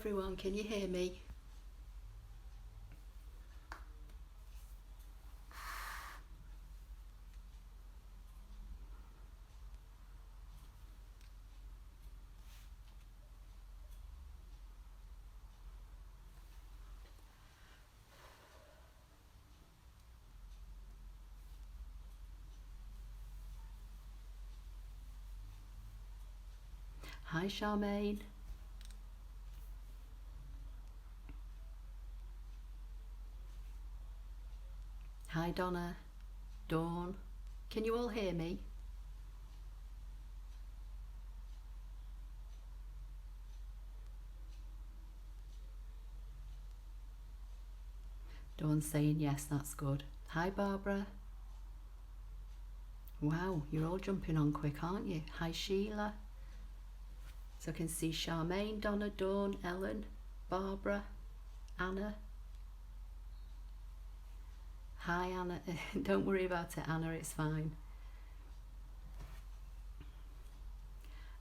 everyone, can you hear me? Hi Charmaine. Hi Donna. Dawn. Can you all hear me? Dawn's saying yes, that's good. Hi Barbara. Wow, you're all jumping on quick, aren't you? Hi Sheila. So I can see Charmaine, Donna, Dawn, Ellen, Barbara, Anna. Hi Anna. Don't worry about it, Anna, it's fine.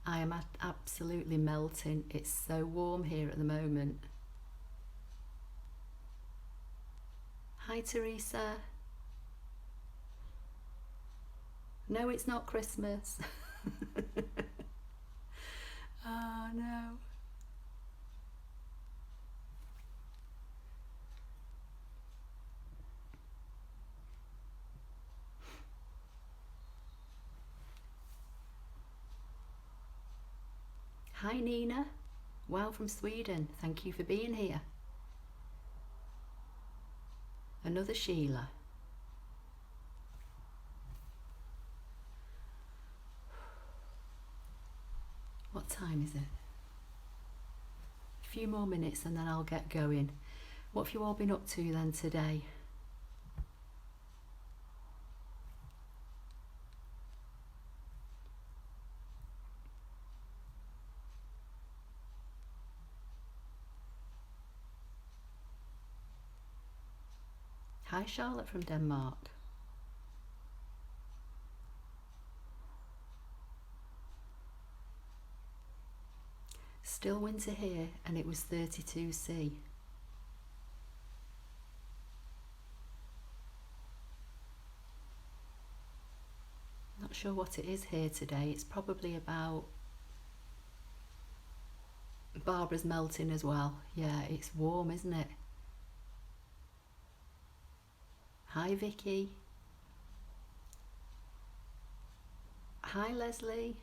I am absolutely melting. It's so warm here at the moment. Hi Teresa. No, it's not Christmas. Oh no. Hi Nina. Wow, from Sweden. Thank you for being here. Another Sheila. What time is it? A few more minutes and then I'll get going. What have you all been up to then today? Hi Charlotte from Denmark. Still winter here and it was 32°C. Not sure what it is here today. It's probably about... Barbara's melting as well. Yeah, it's warm, isn't it? Hi Vicky. Hi Leslie.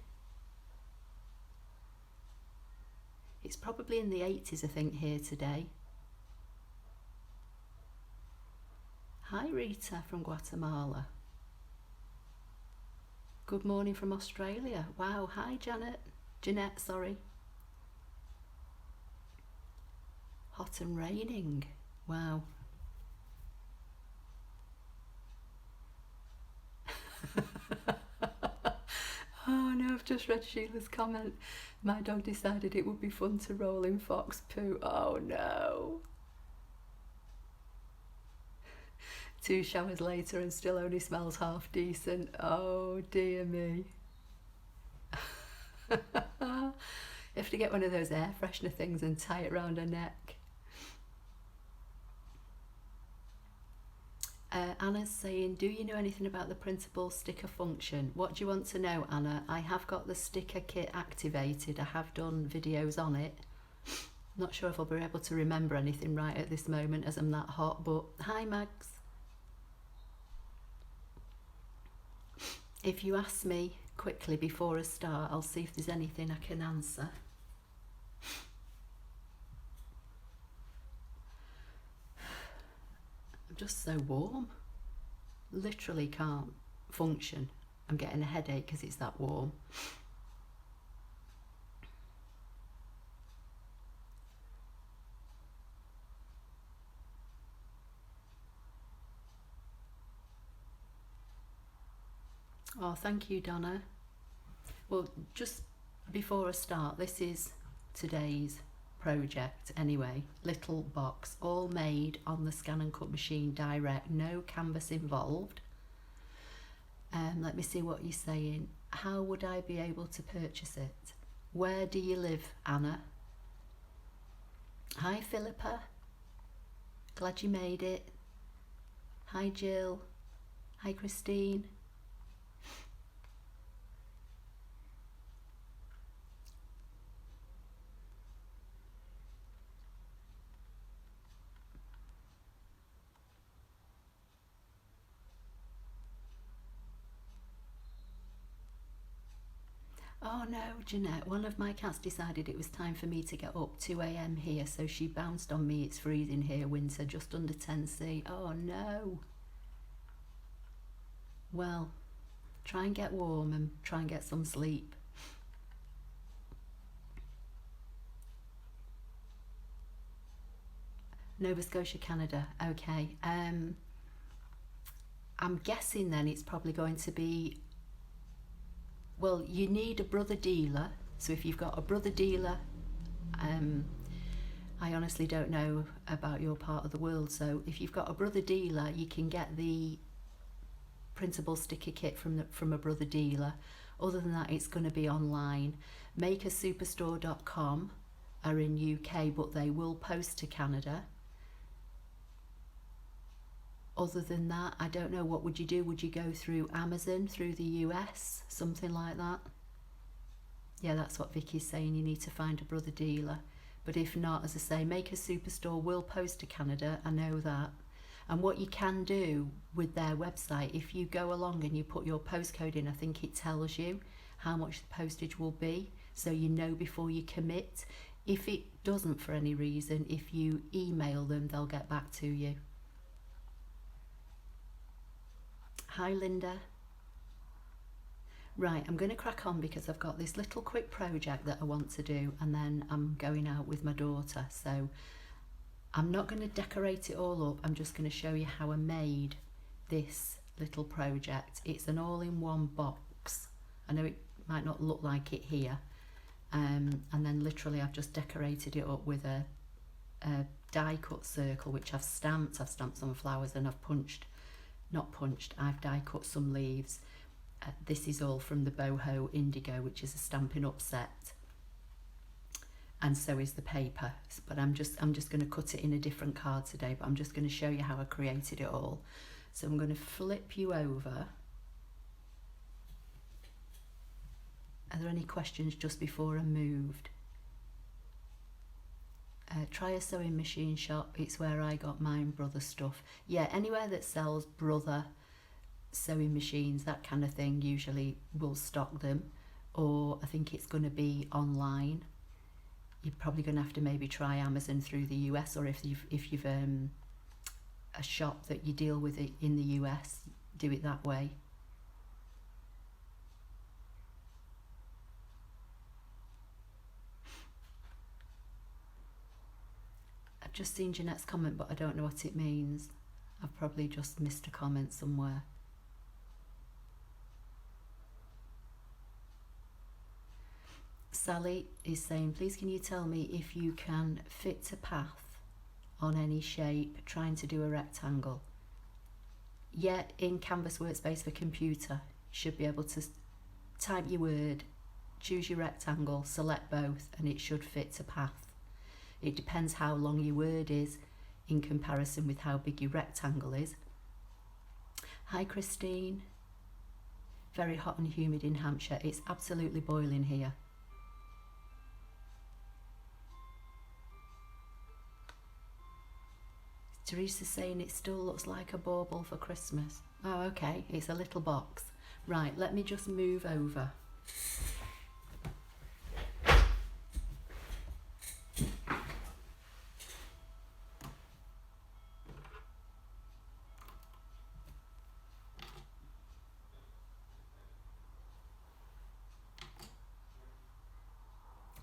It's probably in the 80s, I think, here today. Hi Rita from Guatemala. Good morning from Australia. Wow, hi Janet. Jeanette, sorry. Hot and raining. Wow. Oh no, I've just read Sheila's comment. My dog decided it would be fun to roll in fox poo. Oh no. 2 showers later and still only smells half decent. Oh dear me. You have to get one of those air freshener things and tie it round her neck. Anna's saying, do you know anything about the printable sticker function? What do you want to know, Anna? I have got the sticker kit activated. I have done videos on it. Not sure if I'll be able to remember anything right at this moment as I'm that hot, but hi Mags. If you ask me quickly before I start, I'll see if there's anything I can answer. I'm just so warm. Literally can't function. I'm getting a headache because it's that warm. Oh, thank you, Donna. Well, just before I start, this is today's project anyway. Little box, all made on the ScanCut machine direct, no canvas involved. Let me see what you're saying. How would I be able to purchase it? Where do you live, Anna? Hi Philippa, glad you made it. Hi Jill, hi Christine. Oh no, Jeanette, one of my cats decided it was time for me to get up, 2 a.m. here, so she bounced on me. It's freezing here, winter, just under 10°C. Oh no. Well, try and get warm and try and get some sleep. Nova Scotia, Canada. Okay. I'm guessing then it's probably going to be, well, you need a brother dealer. So if you've got a brother dealer, I honestly don't know about your part of the world. So if you've got a brother dealer, you can get the printable sticker kit from a brother dealer. Other than that, it's going to be online. Makersuperstore.com are in UK, but they will post to Canada. Other than that, I don't know, what would you do? Would you go through Amazon, through the US, something like that? Yeah, that's what Vicky's saying, you need to find a brother dealer. But if not, as I say, Maker Superstore will post to Canada, I know that. And what you can do with their website, if you go along and you put your postcode in, I think it tells you how much the postage will be, so you know before you commit. If it doesn't for any reason, if you email them, they'll get back to you. Hi Linda. Right, I'm going to crack on because I've got this little quick project that I want to do, and then I'm going out with my daughter. So I'm not going to decorate it all up, I'm just going to show you how I made this little project. It's an all-in-one box. I know it might not look like it here. And then literally I've just decorated it up with a die cut circle, which I've stamped some flowers, and I've I've die cut some leaves. This is all from the Boho Indigo, which is a Stampin' Up set, and so is the paper. But I'm just going to cut it in a different card today, but I'm just going to show you how I created it all. So I'm going to flip you over. Are there any questions just before I moved? Try a sewing machine shop, it's where I got mine, brother stuff. Yeah, anywhere that sells brother sewing machines, that kind of thing, usually will stock them. Or I think it's going to be online. You're probably going to have to maybe try Amazon through the US, or if you've a shop that you deal with it in the US, do it that way. I've just seen Jeanette's comment, but I don't know what it means. I've probably just missed a comment somewhere. Sally is saying, please can you tell me if you can fit a path on any shape, trying to do a rectangle? Yeah, in Canvas Workspace for computer, you should be able to type your word, choose your rectangle, select both, and it should fit a path. It depends how long your word is in comparison with how big your rectangle is. Hi Christine. Very hot and humid in Hampshire. It's absolutely boiling here. Teresa's saying it still looks like a bauble for Christmas. Oh, okay, it's a little box. Right, let me just move over.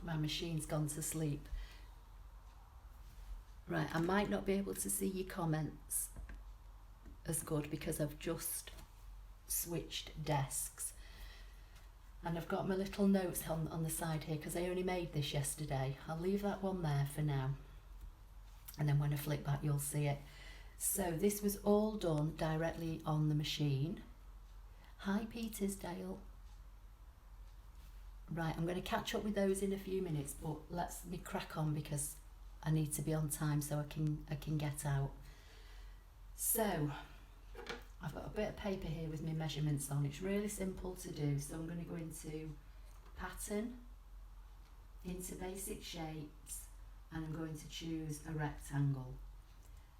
My machine's gone to sleep. Right, I might not be able to see your comments as good because I've just switched desks. And I've got my little notes on the side here because I only made this yesterday. I'll leave that one there for now. And then when I flip back, you'll see it. So this was all done directly on the machine. Hi Petersdale. Right, I'm going to catch up with those in a few minutes, but let's me crack on because I need to be on time so I can get out. So I've got a bit of paper here with my measurements on. It's really simple to do. So I'm going to go into pattern, into basic shapes, and I'm going to choose a rectangle.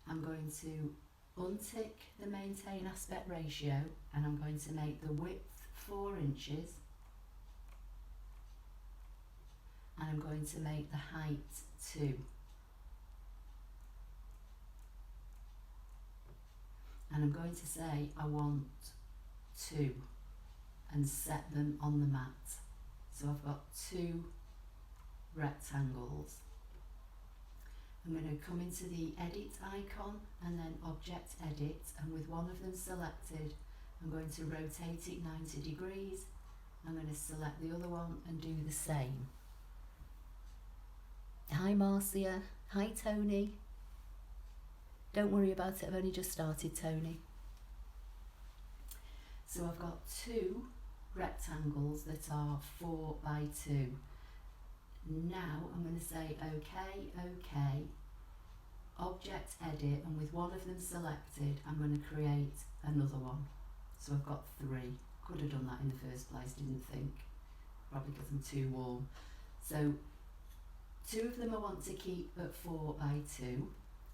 I'm going to untick the maintain aspect ratio, and I'm going to make the width 4 inches, and I'm going to make the height 2. And I'm going to say I want 2 and set them on the mat. So I've got 2 rectangles. I'm going to come into the edit icon and then object edit, and with one of them selected I'm going to rotate it 90 degrees. I'm going to select the other one and do the same. Hi Marcia, hi Tony. Don't worry about it, I've only just started, Tony. So I've got 2 rectangles that are 4 by 2. Now I'm going to say OK, OK, object edit, and with one of them selected I'm going to create another one. So I've got 3. Could have done that in the first place, didn't think. Probably because I'm too warm. So 2 of them I want to keep at 4 by 2,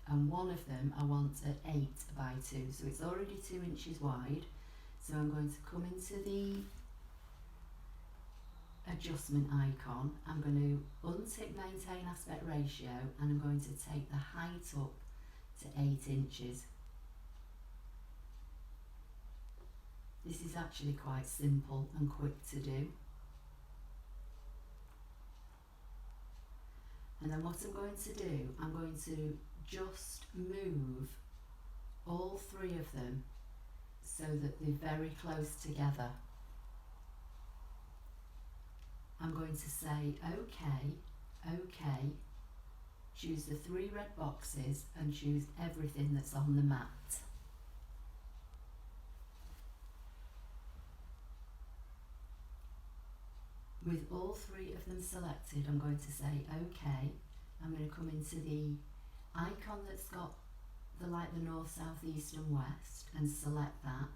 and one of them I want at 8 by 2. So it's already 2 inches wide. So I'm going to come into the adjustment icon. I'm going to untick maintain aspect ratio, and I'm going to take the height up to 8 inches. This is actually quite simple and quick to do. And then what I'm going to do, I'm going to just move all 3 of them so that they're very close together. I'm going to say OK, OK, choose the 3 red boxes and choose everything that's on the mat. With all 3 of them selected, I'm going to say OK. I'm going to come into the icon that's got the north, south, east and west and select that.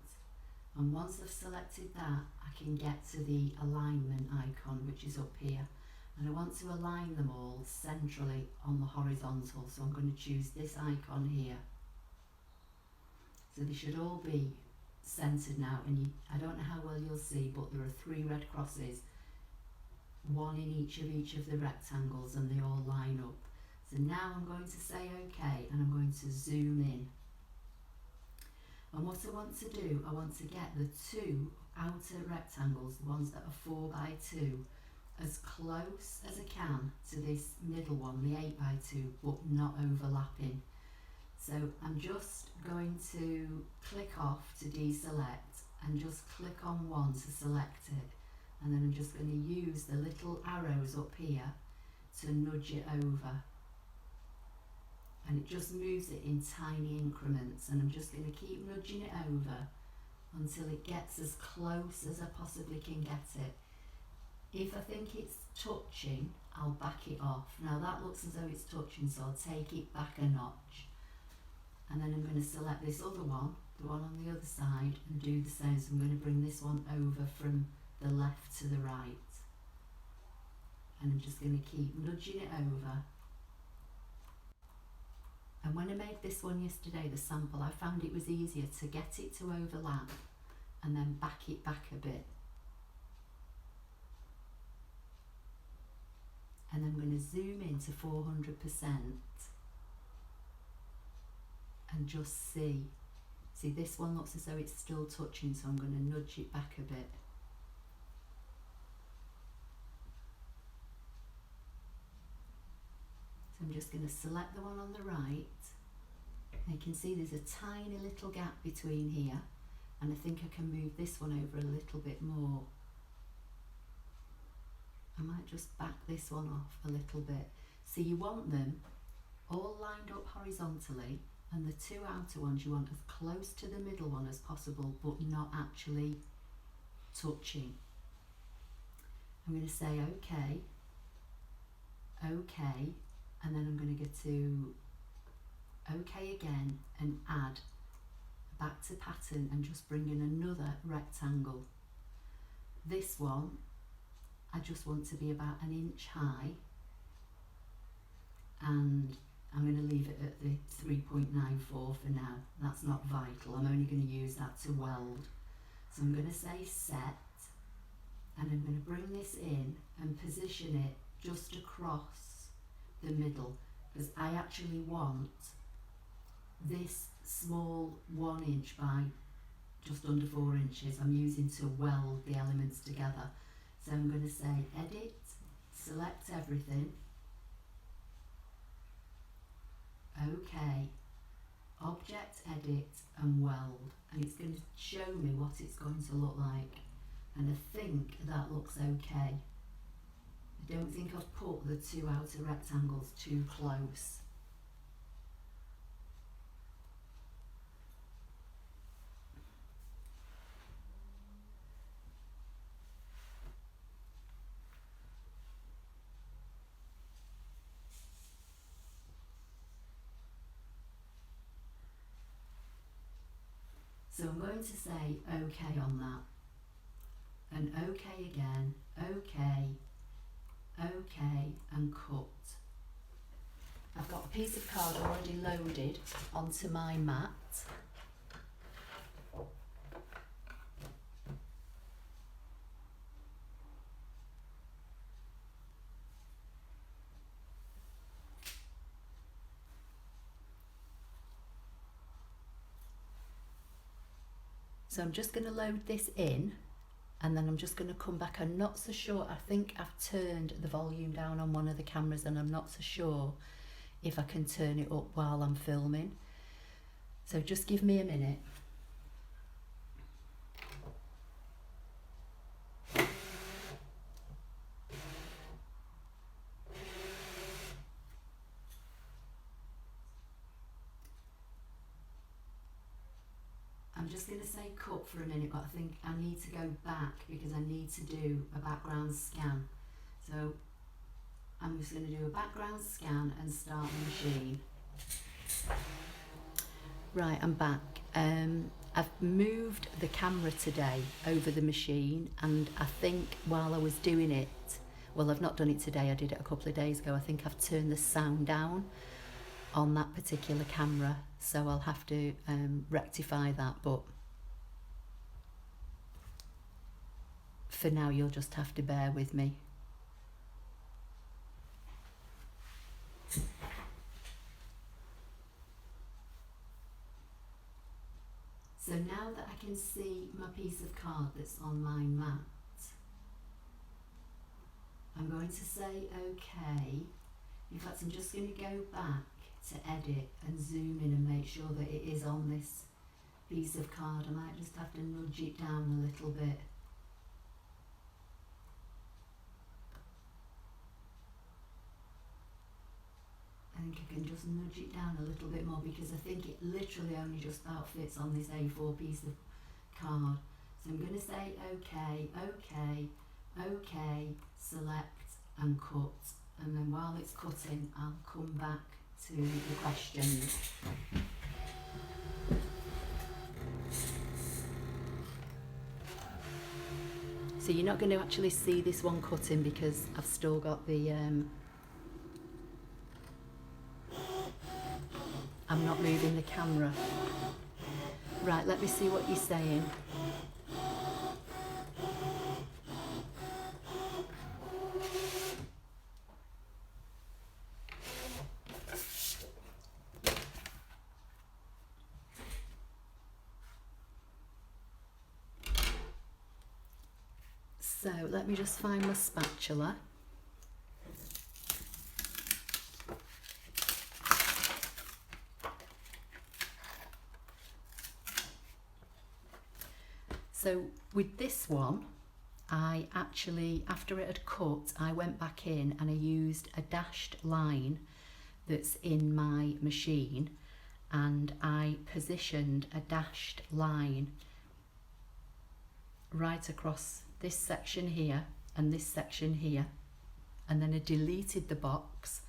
And once I've selected that, I can get to the alignment icon, which is up here. And I want to align them all centrally on the horizontal. So I'm going to choose this icon here. So they should all be centered now. And I don't know how well you'll see, but there are 3 red crosses, 1 in each of the rectangles, and they all line up. So now I'm going to say OK, and I'm going to zoom in. And what I want to do, I want to get the 2 outer rectangles, the ones that are 4 by 2, as close as I can to this middle one, the 8 by 2, but not overlapping. So I'm just going to click off to deselect and just click on one to select it. And then I'm just going to use the little arrows up here to nudge it over. And it just moves it in tiny increments, and I'm just going to keep nudging it over until it gets as close as I possibly can get it. If I think it's touching, I'll back it off. Now that looks as though it's touching, so I'll take it back a notch. And then I'm going to select this other one, the one on the other side, and do the same. So I'm going to bring this one over from the left to the right. And I'm just going to keep nudging it over. And when I made this one yesterday, the sample, I found it was easier to get it to overlap and then back it back a bit. And I'm going to zoom in to 400% and just see. See, this one looks as though it's still touching, so I'm going to nudge it back a bit. So I'm just going to select the one on the right. You can see there's a tiny little gap between here, and I think I can move this one over a little bit more. I might just back this one off a little bit. So you want them all lined up horizontally, and the 2 outer ones you want as close to the middle one as possible, but not actually touching. I'm going to say OK, OK, and then I'm going to go to OK again and add back to pattern and just bring in another rectangle. This one I just want to be about 1 inch high, and I'm going to leave it at the 3.94 for now. That's not vital, I'm only going to use that to weld. So I'm going to say set, and I'm going to bring this in and position it just across the middle, because I actually want this small 1 inch by just under 4 inches I'm using to weld the elements together. So I'm going to say edit, select everything, OK, object edit and weld, and it's going to show me what it's going to look like, and I think that looks OK. I don't think I've put the 2 outer rectangles too close. So I'm going to say OK on that, and OK again, OK, OK, and cut. I've got a piece of card already loaded onto my mat. So I'm just going to load this in, and then I'm just going to come back. I'm not so sure, I think I've turned the volume down on one of the cameras, and I'm not so sure if I can turn it up while I'm filming. So just give me a minute. I'm just going to say cut for a minute, but I think I need to go back because I need to do a background scan. So I'm just going to do a background scan and start the machine. Right, I'm back. I've moved the camera today over the machine, and I think while I was doing it, well, I've not done it today, I did it a couple of days ago, I think I've turned the sound down on that particular camera, so I'll have to rectify that, but for now you'll just have to bear with me. So now that I can see my piece of card that's on my mat, I'm going to say OK. In fact, I'm just going to go back to edit and zoom in and make sure that it is on this piece of card. I might just have to nudge it down a little bit. I think I can just nudge it down a little bit more, because I think it literally only just about fits on this A4 piece of card. So I'm going to say OK, OK, OK, select and cut, and then while it's cutting I'll come back to the questions. So you're not going to actually see this one cutting because I've still got the I'm not moving the camera. Right, let me see what you're saying. So let me just find my spatula. So with this one, I actually, after it had cut, I went back in and I used a dashed line that's in my machine, and I positioned a dashed line right across this section here and this section here, and then I deleted the box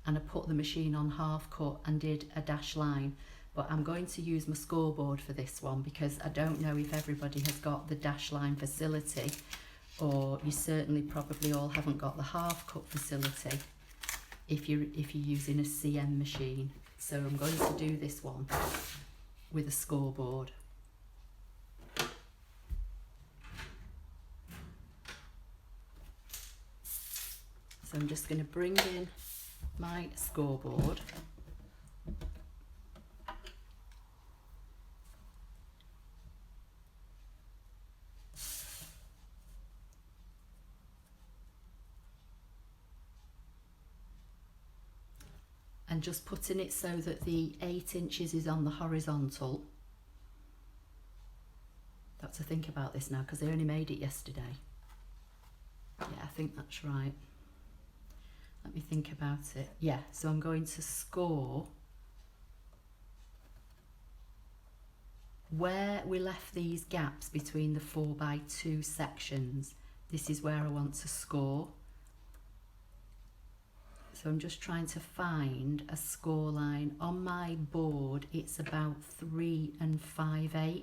and I put the machine on half cut and did a dash line. But I'm going to use my scoreboard for this one because I don't know if everybody has got the dash line facility, or you certainly probably all haven't got the half cut facility if you're using a CM machine. So I'm going to do this one with a scoreboard. So I'm just going to bring in my scoreboard. And just putting it so that the 8 inches is on the horizontal. Got to think about this now because I only made it yesterday. Yeah, I think that's right. Let me think about it. Yeah, so I'm going to score where we left these gaps between the 4x2 sections. This is where I want to score. So I'm just trying to find a score line. On my board, it's about 3 5/8.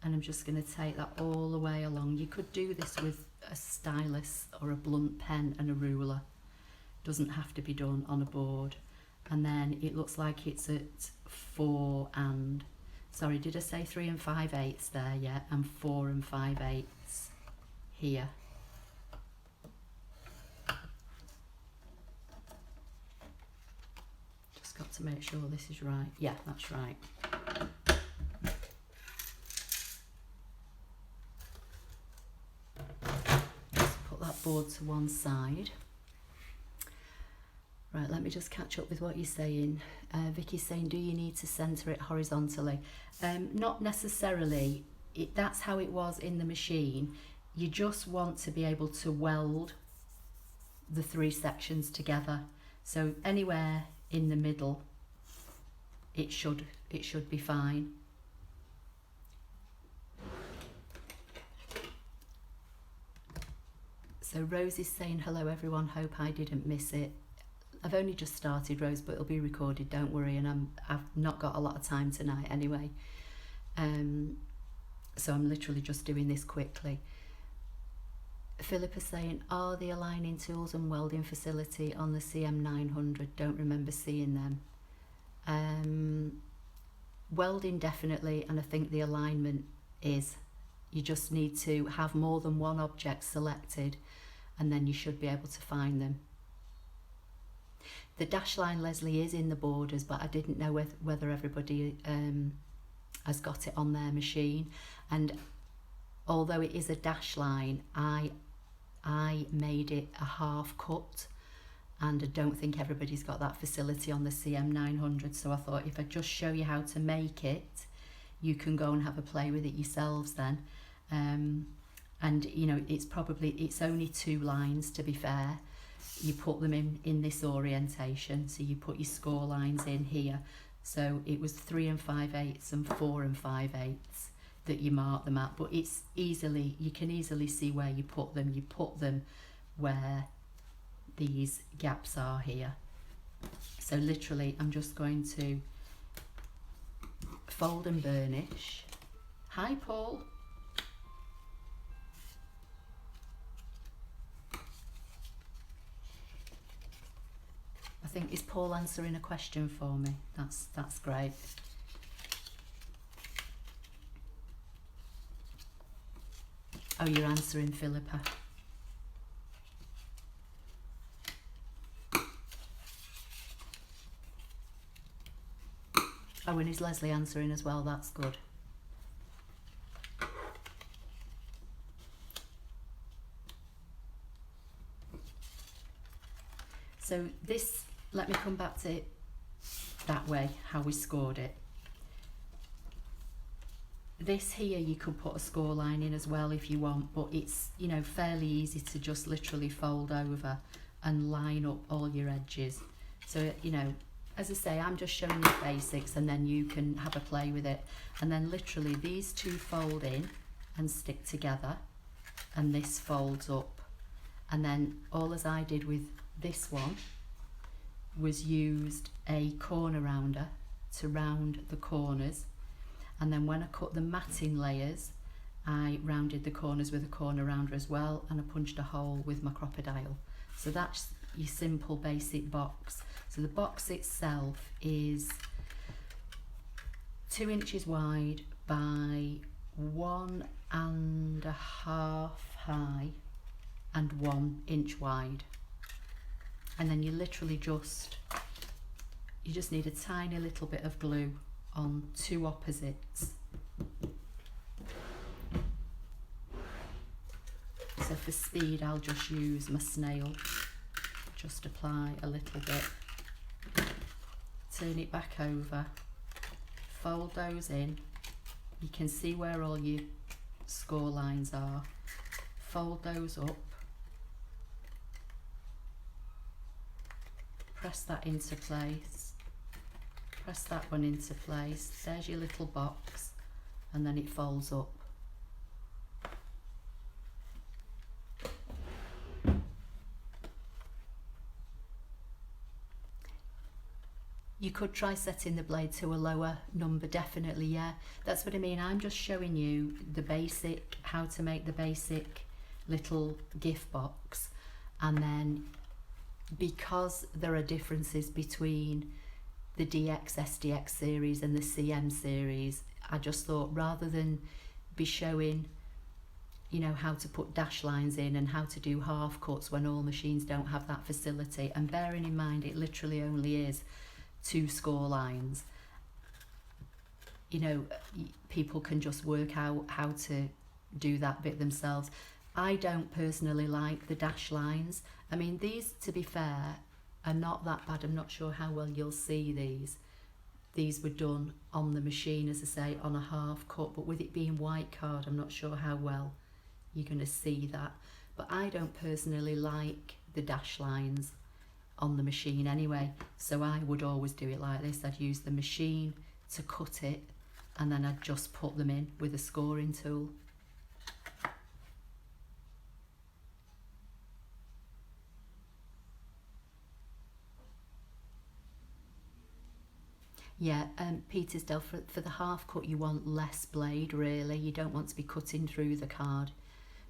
And I'm just going to take that all the way along. You could do this with a stylus or a blunt pen and a ruler. Doesn't have to be done on a board. And then it looks like it's at 4 and, sorry, did I say 3 5/8 there? Yeah, and 4 5/8 here. Just got to make sure this is right. Yeah, that's right. Board to one side. Right, let me just catch up with what you're saying. Vicky's saying, do you need to centre it horizontally? Not necessarily. That's how it was in the machine. You just want to be able to weld the 3 sections together. So anywhere in the middle, it should be fine. So Rose is saying, hello everyone, hope I didn't miss it. I've only just started, Rose, but it'll be recorded, don't worry, and I've not got a lot of time tonight anyway. So I'm literally just doing this quickly. Philippa saying, are the aligning tools and welding facility on the CM900? Don't remember seeing them. Welding definitely, and I think the alignment is. You just need to have more than one object selected, and then you should be able to find them. The dash line, Leslie, is in the borders, but I didn't know whether everybody has got it on their machine. And although it is a dash line, I made it a half cut, and I don't think everybody's got that facility on the CM900. So I thought if I just show you how to make it, you can go and have a play with it yourselves then. And you know, it's only 2 lines, to be fair. You put them in this orientation, so you put your score lines in here. So it was 3 5/8 and 4 5/8 that you mark them at, but it's you can easily see where you put them. You put them where these gaps are here. So literally I'm just going to fold and burnish. Hi Paul. I think, is Paul answering a question for me? That's great. Oh, you're answering Philippa. Oh, and is Leslie answering as well? That's good. So this, let me come back to it that way, how we scored it. This here, you could put a score line in as well if you want, but it's, you know, fairly easy to just literally fold over and line up all your edges. So, you know, as I say, I'm just showing you the basics, and then you can have a play with it. And then literally these 2 fold in and stick together, and this folds up. And then all as I did with this one was used a corner rounder to round the corners, and then when I cut the matting layers I rounded the corners with a corner rounder as well, and I punched a hole with my crocodile. So that's your simple basic box. So the box itself is 2 inches wide by 1.5 high and 1 inch wide. And then you literally just need a tiny little bit of glue on 2 opposites. So for speed I'll just use my snail, just apply a little bit, turn it back over, fold those in, you can see where all your score lines are, fold those up, press that into place, press that one into place, there's your little box, and then it folds up. You could try setting the blade to a lower number, definitely, yeah. That's what I mean. I'm just showing you the basic, how to make the basic little gift box. And then because there are differences between the DX, SDX series and the CM series, I just thought rather than be showing, you know, how to put dash lines in and how to do half cuts when all machines don't have that facility, and bearing in mind it literally only is 2 score lines, you know, people can just work out how to do that bit themselves. I don't personally like the dash lines. I mean, these, to be fair, are not that bad. I'm not sure how well you'll see these. These were done on the machine, as I say, on a half cut, but with it being white card, I'm not sure how well you're going to see that. But I don't personally like the dash lines on the machine anyway, so I would always do it like this. I'd use the machine to cut it, and then I'd just put them in with a scoring tool. Yeah, Petersdale, for the half cut you want less blade really, you don't want to be cutting through the card.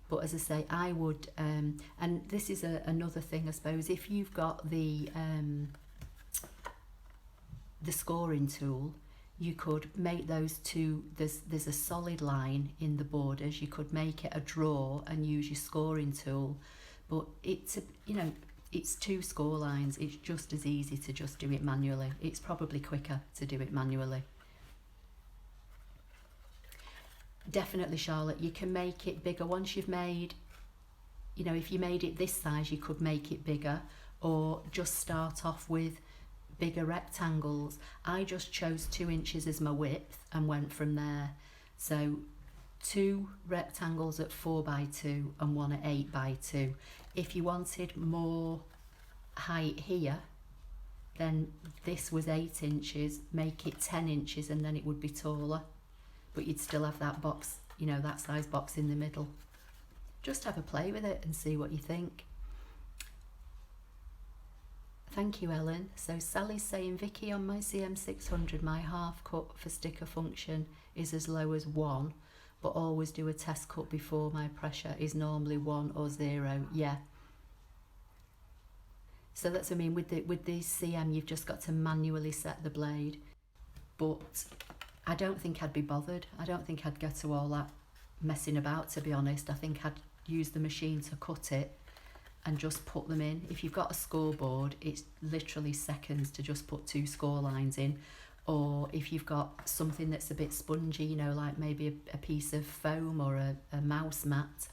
But as I say, I would, and this is another thing, I suppose, if you've got the scoring tool, you could make those two, there's a solid line in the borders, you could make it a draw and use your scoring tool, but it's, you know, it's 2 score lines, it's just as easy to just do it manually. It's probably quicker to do it manually. Definitely, Charlotte, you can make it bigger once you've made, you know, if you made it this size you could make it bigger, or just start off with bigger rectangles. I just chose 2 inches as my width and went from there. So 2 rectangles at 4x2 and 1 at 8x2. If you wanted more height here, then this was 8 inches, make it 10 inches and then it would be taller. But you'd still have that box, you know, that size box in the middle. Just have a play with it and see what you think. Thank you, Ellen. So Sally's saying, Vicky, on my CM600, my half cut for sticker function is as low as 1, but always do a test cut before. My pressure is normally 1 or 0. Yeah. So that's what I mean, with the CM, you've just got to manually set the blade. But I don't think I'd be bothered. I don't think I'd go to all that messing about, to be honest. I think I'd use the machine to cut it and just put them in. If you've got a scoreboard, it's literally seconds to just put 2 score lines in. Or if you've got something that's a bit spongy, you know, like maybe a piece of foam or a mouse mat,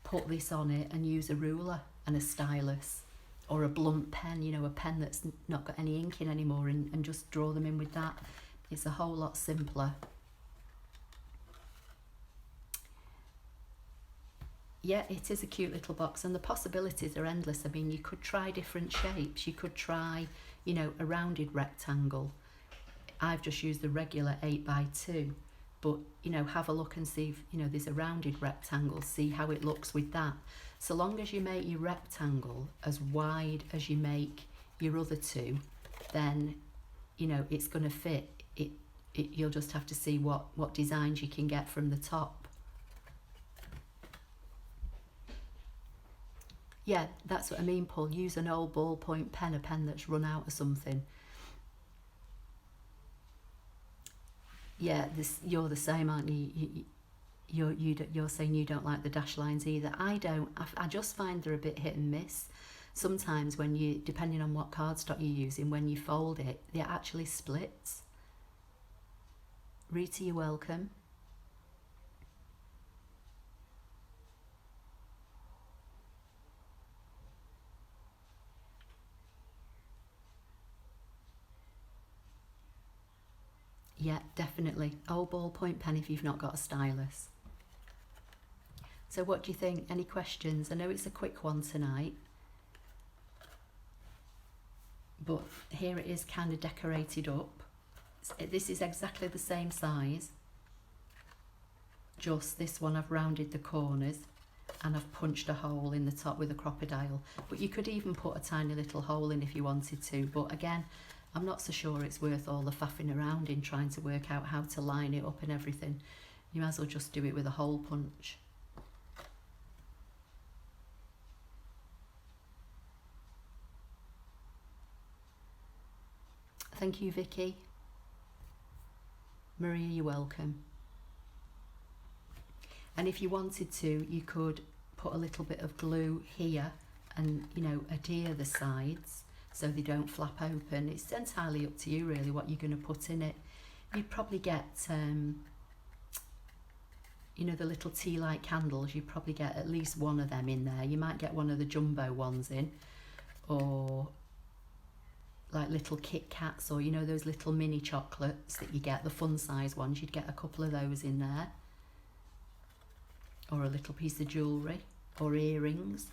put this on it and use a ruler and a stylus or a blunt pen, you know, a pen that's not got any ink in anymore, and just draw them in with that. It's a whole lot simpler. Yeah, it is a cute little box, and the possibilities are endless. I mean, you could try different shapes. You could try, you know, a rounded rectangle. I've just used the regular 8x2, but, you know, have a look and see if, you know, there's a rounded rectangle, see how it looks with that. So long as you make your rectangle as wide as you make your other two, then you know it's going to fit. You'll just have to see what designs you can get from the top. Yeah, that's what I mean, Paul. Use an old ballpoint pen, a pen that's run out or something. Yeah, you're the same, aren't you? You're saying you don't like the dash lines either. I don't. I just find they're a bit hit and miss. Sometimes when you, depending on what cardstock you're using, when you fold it, it actually splits. Rita, you're welcome. Yeah, definitely. Old ballpoint pen if you've not got a stylus. So what do you think? Any questions? I know it's a quick one tonight, but here it is kind of decorated up. This is exactly the same size, just this one I've rounded the corners and I've punched a hole in the top with a crocodile. But you could even put a tiny little hole in if you wanted to, but again, I'm not so sure it's worth all the faffing around in trying to work out how to line it up and everything. You might as well just do it with a hole punch. Thank you, Vicky. Maria, you're welcome. And if you wanted to, you could put a little bit of glue here and, you know, adhere the sides so they don't flap open. It's entirely up to you really what you're going to put in it. You'd probably get, you know, the little tea light candles, you'd probably get at least one of them in there. You might get one of the jumbo ones in, or like little Kit Kats, or you know those little mini chocolates that you get, the fun size ones, you'd get a couple of those in there, or a little piece of jewellery or earrings.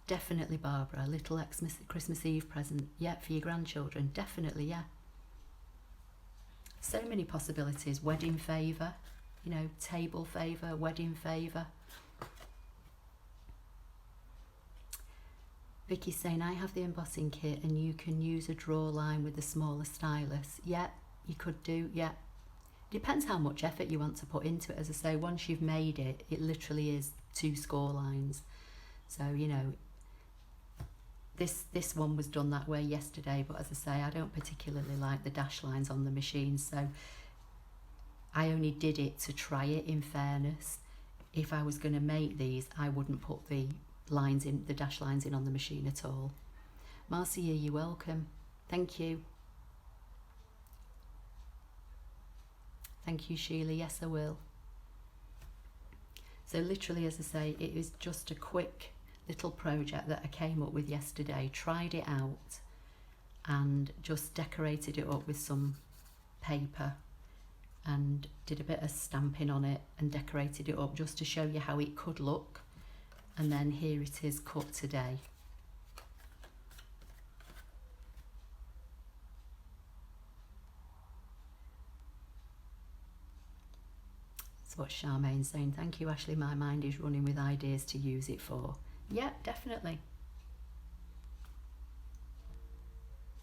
Definitely, Barbara, a little Christmas Eve present, yeah, for your grandchildren, definitely, yeah. So many possibilities. Wedding favour, you know, table favour, wedding favour. Vicky's saying, I have the embossing kit and you can use a draw line with the smaller stylus. Yeah, you could do, yeah. Depends how much effort you want to put into it. As I say, once you've made it, it literally is 2 score lines. So, you know, this one was done that way yesterday, but as I say, I don't particularly like the dash lines on the machine, so I only did it to try it, in fairness. If I was going to make these, I wouldn't put the lines in, the dash lines in on the machine at all. Marcia, you're welcome. Thank you. Thank you, Sheila. Yes, I will. So literally, as I say, it is just a quick little project that I came up with yesterday, tried it out and just decorated it up with some paper and did a bit of stamping on it and decorated it up just to show you how it could look. And then here it is cut today. That's what Charmaine's saying. Thank you, Ashley. My mind is running with ideas to use it for. Yeah, definitely.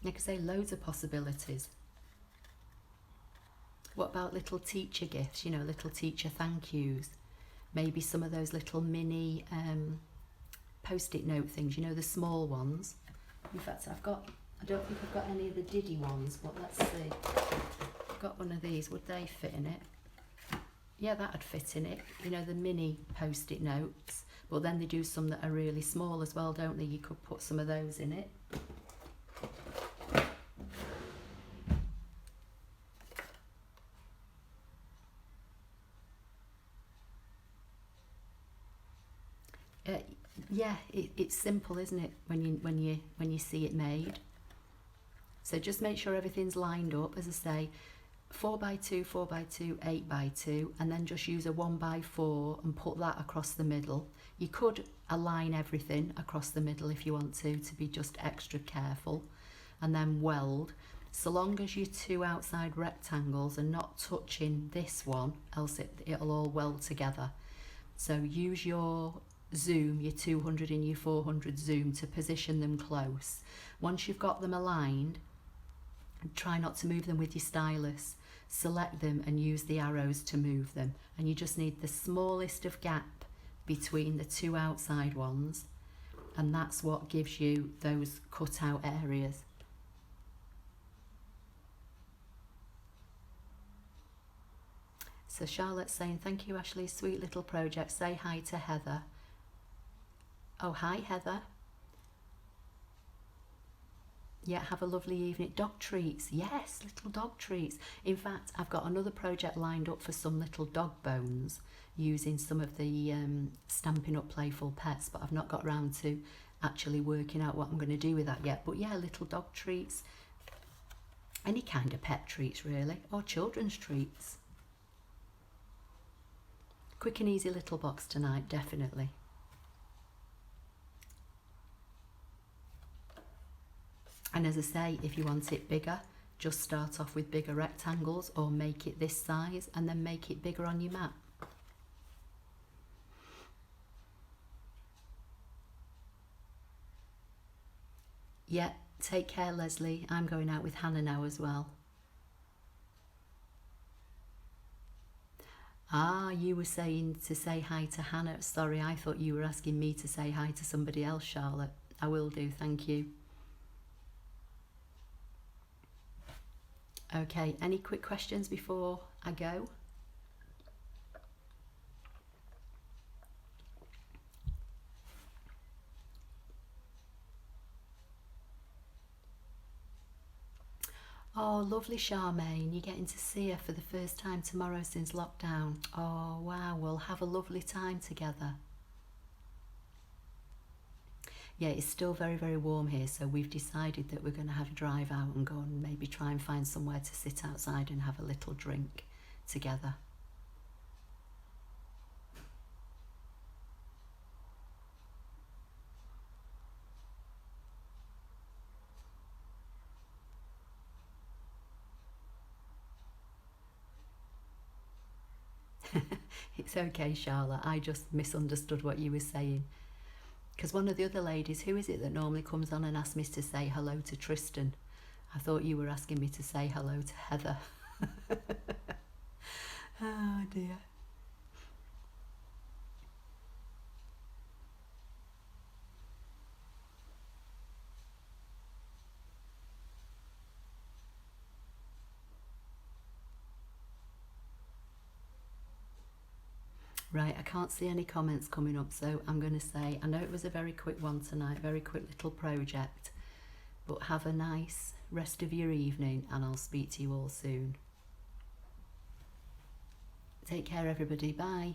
Like I say, loads of possibilities. What about little teacher gifts, you know, little teacher thank yous? Maybe some of those little mini post-it note things, you know, the small ones. In fact, I don't think I've got any of the Diddy ones, but let's see. I've got one of these, would they fit in it? Yeah, that'd fit in it, you know, the mini post-it notes. But then they do some that are really small as well, don't they? You could put some of those in it. Yeah, it's simple, isn't it? When you see it made. So just make sure everything's lined up. As I say, 4x2, 4x2, 8x2, and then just use a 1x4 and put that across the middle. You could align everything across the middle if you want to be just extra careful, and then weld. So long as your 2 outside rectangles are not touching this one, else it'll all weld together. So use your zoom, your 200 and your 400 zoom, to position them close. Once you've got them aligned, try not to move them with your stylus. Select them and use the arrows to move them. And you just need the smallest of gap between the two outside ones, and that's what gives you those cut out areas. So Charlotte's saying, thank you Ashley, sweet little project. Say hi to Heather. Oh, hi Heather. Yeah, have a lovely evening. Dog treats, yes, little dog treats. In fact, I've got another project lined up for some little dog bones using some of the Stampin' Up Playful Pets, but I've not got around to actually working out what I'm going to do with that yet. But yeah, little dog treats, any kind of pet treats really, or children's treats. Quick and easy little box tonight, definitely. And as I say, if you want it bigger, just start off with bigger rectangles, or make it this size and then make it bigger on your mat. Yeah, take care Leslie. I'm going out with Hannah now as well. Ah, you were saying to say hi to Hannah. Sorry, I thought you were asking me to say hi to somebody else, Charlotte. I will do, thank you. Okay, any quick questions before I go? Oh, lovely Charmaine, you're getting to see her for the first time tomorrow since lockdown. Oh, wow, we'll have a lovely time together. Yeah, it's still very, very warm here, so we've decided that we're going to have a drive out and go and maybe try and find somewhere to sit outside and have a little drink together. It's okay, Charlotte, I just misunderstood what you were saying. Because one of the other ladies, who is it that normally comes on and asks me to say hello to Tristan? I thought you were asking me to say hello to Heather. Oh dear. Right, I can't see any comments coming up, so I'm going to say, I know it was a very quick one tonight, very quick little project, but have a nice rest of your evening and I'll speak to you all soon. Take care everybody, bye.